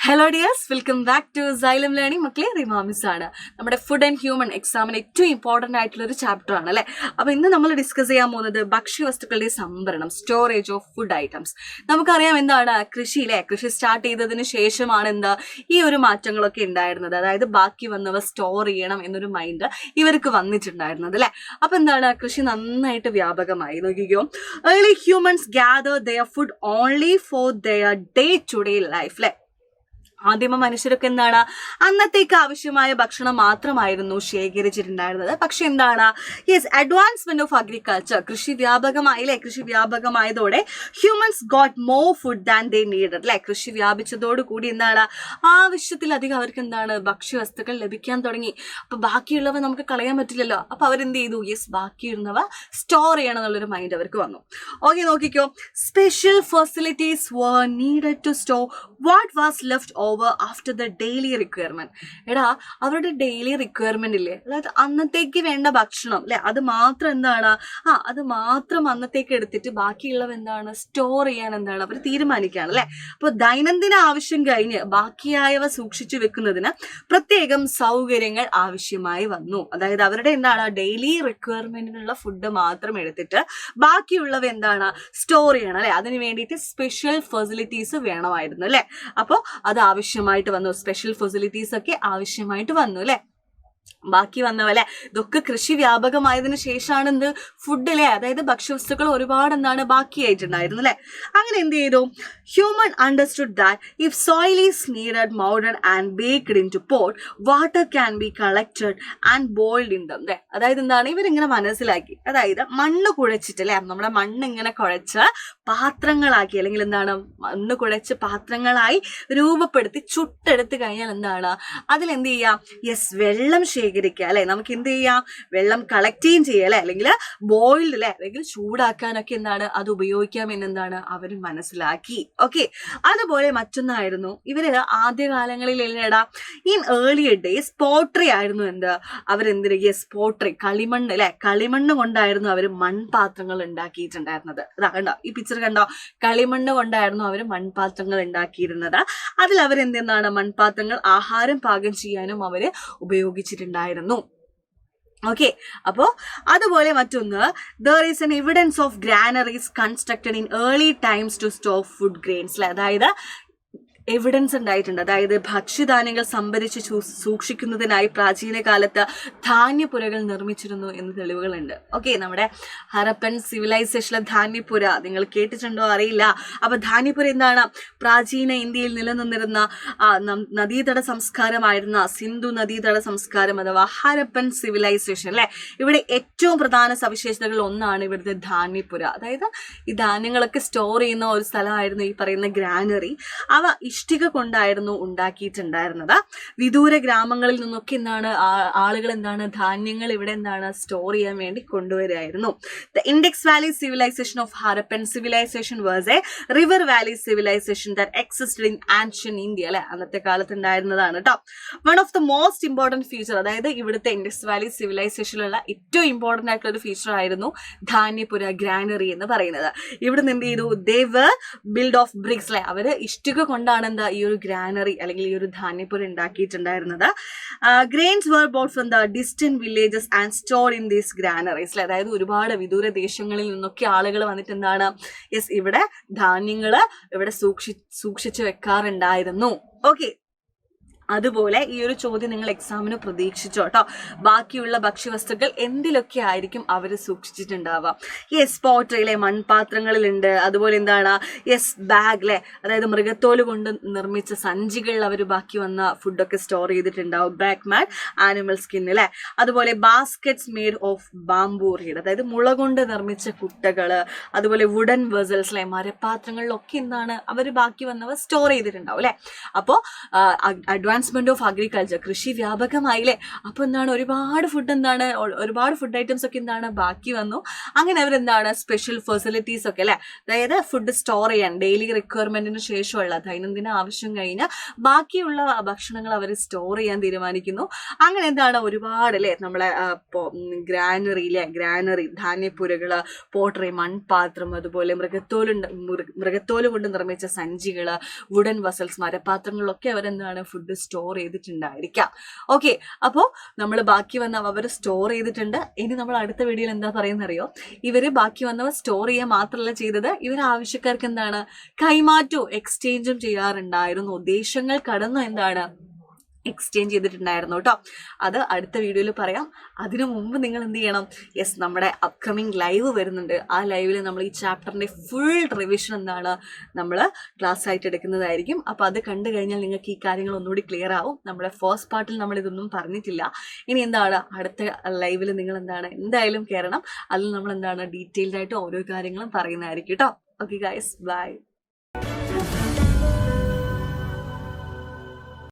Hello dears, welcome back to Xylem learning. മക്കളെ, Rima miss ആണ്. നമ്മുടെ ഫുഡ് ആൻഡ് ഹ്യൂമൻ എക്സാമിന് ഏറ്റവും ഇമ്പോർട്ടൻ്റ് ആയിട്ടുള്ള ഒരു ചാപ്റ്റർ ആണ് അല്ലേ. അപ്പോൾ ഇന്ന് നമ്മൾ ഡിസ്കസ് ചെയ്യാൻ പോകുന്നത് ഭക്ഷ്യവസ്തുക്കളുടെ സംഭരണം, സ്റ്റോറേജ് ഓഫ് ഫുഡ് ഐറ്റംസ്. നമുക്കറിയാം എന്താണ് കൃഷി സ്റ്റാർട്ട് ചെയ്തതിന് ശേഷമാണ് ഈ ഒരു മാറ്റങ്ങളൊക്കെ ഉണ്ടായിരുന്നത്. അതായത് ബാക്കി വന്നവ സ്റ്റോർ ചെയ്യണം എന്നൊരു മൈൻഡ് ഇവർക്ക് വന്നിട്ടുണ്ടായിരുന്നത് അല്ലേ. അപ്പോൾ കൃഷി നന്നായിട്ട് വ്യാപകമായി. നോക്കിക്കോ, early humans gather their food only for their day to day life അല്ലേ. ആദിമ മനുഷ്യരൊക്കെ അന്നത്തേക്ക് ആവശ്യമായ ഭക്ഷണം മാത്രമായിരുന്നു ശേഖരിച്ചിട്ടുണ്ടായിരുന്നത്. പക്ഷെ അഡ്വാൻസ്മെന്റ് ഓഫ് അഗ്രികൾച്ചർ, കൃഷി വ്യാപകമായതോടെ humans got more food than they needed അല്ലെ. കൃഷി വ്യാപിച്ചതോടുകൂടി ആവശ്യത്തിലധികം അവർക്ക് ഭക്ഷ്യവസ്തുക്കൾ ലഭിക്കാൻ തുടങ്ങി. അപ്പൊ ബാക്കിയുള്ളവ നമുക്ക് കളയാൻ പറ്റില്ലല്ലോ. അപ്പൊ അവരെന്ത് ചെയ്തു? ബാക്കിയുള്ളവ സ്റ്റോർ ചെയ്യണം എന്നുള്ളൊരു മൈൻഡ് അവർക്ക് വന്നു. ഓക്കെ, നോക്കിക്കോ, special facilities were needed to store what was left after the daily requirement. അവരുടെ ഡെയിലി റിക്വയർമെന്റ് ഇല്ലേ, അതായത് അന്നത്തേക്ക് വേണ്ട ഭക്ഷണം അല്ലെ, അത് മാത്രം അത് മാത്രം അന്നത്തേക്ക് എടുത്തിട്ട് ബാക്കിയുള്ളവ സ്റ്റോർ ചെയ്യാൻ അവർ തീരുമാനിക്കുകയാണ് അല്ലെ. അപ്പൊ ദൈനംദിന ആവശ്യം കഴിഞ്ഞ് ബാക്കിയായവ സൂക്ഷിച്ചു വെക്കുന്നതിന് പ്രത്യേകം സൗകര്യങ്ങൾ ആവശ്യമായി വന്നു. അതായത് അവരുടെ ഡെയിലി റിക്വയർമെന്റിനുള്ള ഫുഡ് മാത്രം എടുത്തിട്ട് ബാക്കിയുള്ളവ സ്റ്റോർ ചെയ്യണം അല്ലെ. അതിന് വേണ്ടിയിട്ട് സ്പെഷ്യൽ ഫെസിലിറ്റീസ് വേണമായിരുന്നു അല്ലെ. അപ്പോൾ അത് ആവശ്യമായിട്ട് വന്നു, സ്പെഷ്യൽ ഫെസിലിറ്റീസ് ഒക്കെ ആവശ്യമായിട്ട് വന്നു അല്ലെ. ബാക്കി വന്നവല്ലേ, ഇതൊക്കെ കൃഷി വ്യാപകമായതിനു ശേഷമാണ് ഫുഡ് അല്ലെ, അതായത് ഭക്ഷ്യവസ്തുക്കൾ ഒരുപാട് ബാക്കിയായിട്ടുണ്ടായിരുന്നു അല്ലെ. അങ്ങനെ എന്ത് ചെയ്തു? Human understood that if soil is kneaded moulded and baked into pot, water can be collected and boiled in them അല്ലെ. അതായത് ഇവരിങ്ങനെ മനസ്സിലാക്കി, അതായത് മണ്ണ് കുഴച്ചിട്ട് അല്ലെ, നമ്മുടെ മണ്ണ് ഇങ്ങനെ കുഴച്ച് പാത്രങ്ങളാക്കി, അല്ലെങ്കിൽ മണ്ണ് കുഴച്ച് പാത്രങ്ങളായി രൂപപ്പെടുത്തി ചുട്ടെടുത്ത് കഴിഞ്ഞാൽ അതിലെന്ത് ചെയ്യാം? വെള്ളം ശേഖരിക്കുക അല്ലെ. നമുക്ക് എന്ത് ചെയ്യാം? വെള്ളം കളക്ട് ചെയ്യാം അല്ലെ, അല്ലെങ്കിൽ ബോയിൽഡ് അല്ലെ, അല്ലെങ്കിൽ ചൂടാക്കാനൊക്കെ അത് ഉപയോഗിക്കാം എന്ന് അവർ മനസ്സിലാക്കി. ഓക്കെ, അതുപോലെ മറ്റൊന്നായിരുന്നു ഇവര് ആദ്യകാലങ്ങളിൽ ഇൻ ഏർലിയർ ഡേയ്സ് പോട്രി ആയിരുന്നു പോട്രി, കളിമണ്ണ് അല്ലെ, കളിമണ്ണ് കൊണ്ടായിരുന്നു അവർ മൺപാത്രങ്ങൾ ഉണ്ടാക്കിയിട്ടുണ്ടായിരുന്നത്. കണ്ടോ, ഈ പിക്ചർ കണ്ടോ, കളിമണ്ണ് കൊണ്ടായിരുന്നു അവർ മൺപാത്രങ്ങൾ ഉണ്ടാക്കിയിരുന്നത്. അതിൽ മൺപാത്രങ്ങൾ ആഹാരം പാകം ചെയ്യാനും അവര് ഉപയോഗിച്ചിട്ടുണ്ടായിരുന്നു. ഓക്കെ, അപ്പോ അതുപോലെ മറ്റൊന്ന്, there is an evidence of granaries constructed in early times to store food grains. അതായത് എവിഡൻസ് ഉണ്ടായിട്ടുണ്ട്, അതായത് ഭക്ഷ്യധാന്യങ്ങൾ സംഭരിച്ച് സൂക്ഷിക്കുന്നതിനായി പ്രാചീന കാലത്ത് ധാന്യപ്പുരകൾ നിർമ്മിച്ചിരുന്നു എന്ന് തെളിവുകളുണ്ട്. ഓക്കെ, നമ്മുടെ ഹരപ്പൻ സിവിലൈസേഷനിലെ ധാന്യപ്പുര നിങ്ങൾ കേട്ടിട്ടുണ്ടോ അറിയില്ല. അപ്പൊ ധാന്യപ്പുര പ്രാചീന ഇന്ത്യയിൽ നിലനിന്നിരുന്ന നദീതട സംസ്കാരമായിരുന്ന സിന്ധു നദീതട സംസ്കാരം അഥവാ ഹരപ്പൻ സിവിലൈസേഷൻ അല്ലെ. ഇവിടെ ഏറ്റവും പ്രധാന സവിശേഷതകൾ ഒന്നാണ് ഇവിടുത്തെ ധാന്യപ്പുര. അതായത് ഈ ധാന്യങ്ങളൊക്കെ സ്റ്റോർ ചെയ്യുന്ന ഒരു സ്ഥലമായിരുന്നു ഈ പറയുന്ന ഗ്രാനറി. അവ ഇഷ്ടിക കൊണ്ടായിരുന്നു ഉണ്ടാക്കിയിട്ടുണ്ടായിരുന്നത്. വിദൂര ഗ്രാമങ്ങളിൽ നിന്നൊക്കെ ആളുകൾ ധാന്യങ്ങൾ ഇവിടെ സ്റ്റോർ ചെയ്യാൻ വേണ്ടി കൊണ്ടുവരികയായിരുന്നു. The Indus valley civilisation of Harappan civilisation was a river valley civilisation that existed in ancient India അല്ലെ. അന്നത്തെ കാലത്ത് ഉണ്ടായിരുന്നതാണ് കേട്ടോ. One of the most important feature, അതായത് ഇവിടുത്തെ ഇൻഡെക്സ് വാലി സിവിലൈസേഷനിലുള്ള ഏറ്റവും ഇമ്പോർട്ടന്റ് ആയിട്ടുള്ള ഒരു ഫീച്ചർ ആയിരുന്നു ധാന്യപ്പുര, ഗ്രാനറി എന്ന് പറയുന്നത്. ഇവിടുന്ന് എന്ത് ചെയ്തു? ദേ വർ ബിൽഡ് ഓഫ് ബ്രിക്സ് അല്ലെ. അവര് ഇഷ്ടിക കൊണ്ടാണ് ഈ ഒരു ഗ്രാനറി അല്ലെങ്കിൽ ഈ ഒരു ധാന്യപ്പുര ഉണ്ടാക്കിയിട്ടുണ്ടായിരുന്നത്. Grains were brought from the distant villages and stored in these granaries. അതായത് ഒരുപാട് വിദൂര ദേശങ്ങളിൽ നിന്നൊക്കെ ആളുകൾ വന്നിട്ട് ഇവിടെ ധാന്യങ്ങൾ ഇവിടെ സൂക്ഷിച്ചു വെക്കാറുണ്ടായിരുന്നു. ഓക്കെ, അതുപോലെ ഈ ഒരു ചോദ്യം നിങ്ങൾ എക്സാമിന് പ്രതീക്ഷിച്ചോ കേട്ടോ. ബാക്കിയുള്ള ഭക്ഷ്യവസ്തുക്കൾ എന്തിലൊക്കെ ആയിരിക്കും അവർ സൂക്ഷിച്ചിട്ടുണ്ടാവുക? പോട്രിയിലെ മൺപാത്രങ്ങളിലുണ്ട്. അതുപോലെ ബാഗ് അല്ലെ, അതായത് മൃഗത്തോല് കൊണ്ട് നിർമ്മിച്ച സഞ്ചികളിൽ അവർ ബാക്കി വന്ന ഫുഡൊക്കെ സ്റ്റോർ ചെയ്തിട്ടുണ്ടാവും. ബാക്ക് മാറ്റ്, ആനിമൽ സ്കിൻ അല്ലെ. അതുപോലെ baskets made of bamboo read, അതായത് മുള കൊണ്ട് നിർമ്മിച്ച കുട്ടകള്. അതുപോലെ വുഡൻ വെസൽസ് അല്ലെ, മരപാത്രങ്ങളിലൊക്കെ അവർ ബാക്കി വന്നവ സ്റ്റോർ ചെയ്തിട്ടുണ്ടാവും അല്ലെ. അപ്പോൾ അഡ്വാൻസ് അഡ്വാൻസ്മെന്റ് ഓഫ് അഗ്രികൾച്ചർ, കൃഷി വ്യാപകമായില്ലേ. അപ്പൊ എന്താണ് ഒരുപാട് ഫുഡ് ഐറ്റംസ് ഒക്കെ എന്താണ് ബാക്കി വന്നു. അങ്ങനെ അവരെന്താണ് സ്പെഷ്യൽ ഫെസിലിറ്റീസ് ഒക്കെ അല്ലെ, അതായത് ഫുഡ് സ്റ്റോർ ചെയ്യാൻ ഡെയിലി റിക്വയർമെന്റിന് ശേഷമുള്ള ദൈനംദിന ആവശ്യം കഴിഞ്ഞ് ബാക്കിയുള്ള ഭക്ഷണങ്ങൾ അവർ സ്റ്റോർ ചെയ്യാൻ തീരുമാനിക്കുന്നു. അങ്ങനെ എന്താണ് ഒരുപാട് അല്ലെ നമ്മളെ ഗ്രാനറി ധാന്യപ്പുരകള്, പോട്ടറി മൺപാത്രം, അതുപോലെ മൃഗത്തോല് കൊണ്ട് നിർമ്മിച്ച സഞ്ചികള്, വുഡൻ വസൽസ് മരപാത്രങ്ങളിലൊക്കെ അവരെന്താണ് ഫുഡ് സ്റ്റോർ ചെയ്തിട്ടുണ്ടായിരിക്കാം. ഓക്കെ, അപ്പോൾ നമ്മൾ ബാക്കി വന്ന അവർ സ്റ്റോർ ചെയ്തിട്ടുണ്ട്. ഇനി നമ്മൾ അടുത്ത വീഡിയോയിൽ എന്താ പറയുന്നറിയോ, ഇവര് ബാക്കി വന്നവ സ്റ്റോർ ചെയ്യുക മാത്രമല്ല ചെയ്തത്, ഇവർ ആവശ്യക്കാർക്ക് എന്താണ് കൈമാറ്റവും എക്സ്ചേഞ്ചും ചെയ്യാറുണ്ടായിരുന്നു. ദേശങ്ങൾ കടന്നു എന്താണ് എക്സ്ചേഞ്ച് ചെയ്തിട്ടുണ്ടായിരുന്നു കേട്ടോ. അത് അടുത്ത വീഡിയോയിൽ പറയാം. അതിനു മുമ്പ് നിങ്ങൾ എന്ത് ചെയ്യണം, യെസ് നമ്മുടെ അപ്കമിങ് ലൈവ് വരുന്നുണ്ട്. ആ ലൈവിൽ നമ്മൾ ഈ ചാപ്റ്ററിൻ്റെ ഫുൾ റിവിഷൻ എന്താണ് നമ്മൾ ക്ലാസ് ആയിട്ട് എടുക്കുന്നതായിരിക്കും. അപ്പോൾ അത് കണ്ടു കഴിഞ്ഞാൽ നിങ്ങൾക്ക് ഈ കാര്യങ്ങൾ ഒന്നുകൂടി ക്ലിയർ ആവും. നമ്മുടെ ഫസ്റ്റ് പാർട്ടിൽ നമ്മൾ ഇതൊന്നും പറഞ്ഞിട്ടില്ല. ഇനി എന്താണ് അടുത്ത ലൈവിൽ നിങ്ങൾ എന്താണ് എന്തായാലും കയറണം. അതിൽ നമ്മൾ എന്താണ് ഡീറ്റെയിൽഡ് ആയിട്ട് ഓരോ കാര്യങ്ങളും പറയുന്നതായിരിക്കും കേട്ടോ. Okay guys, by.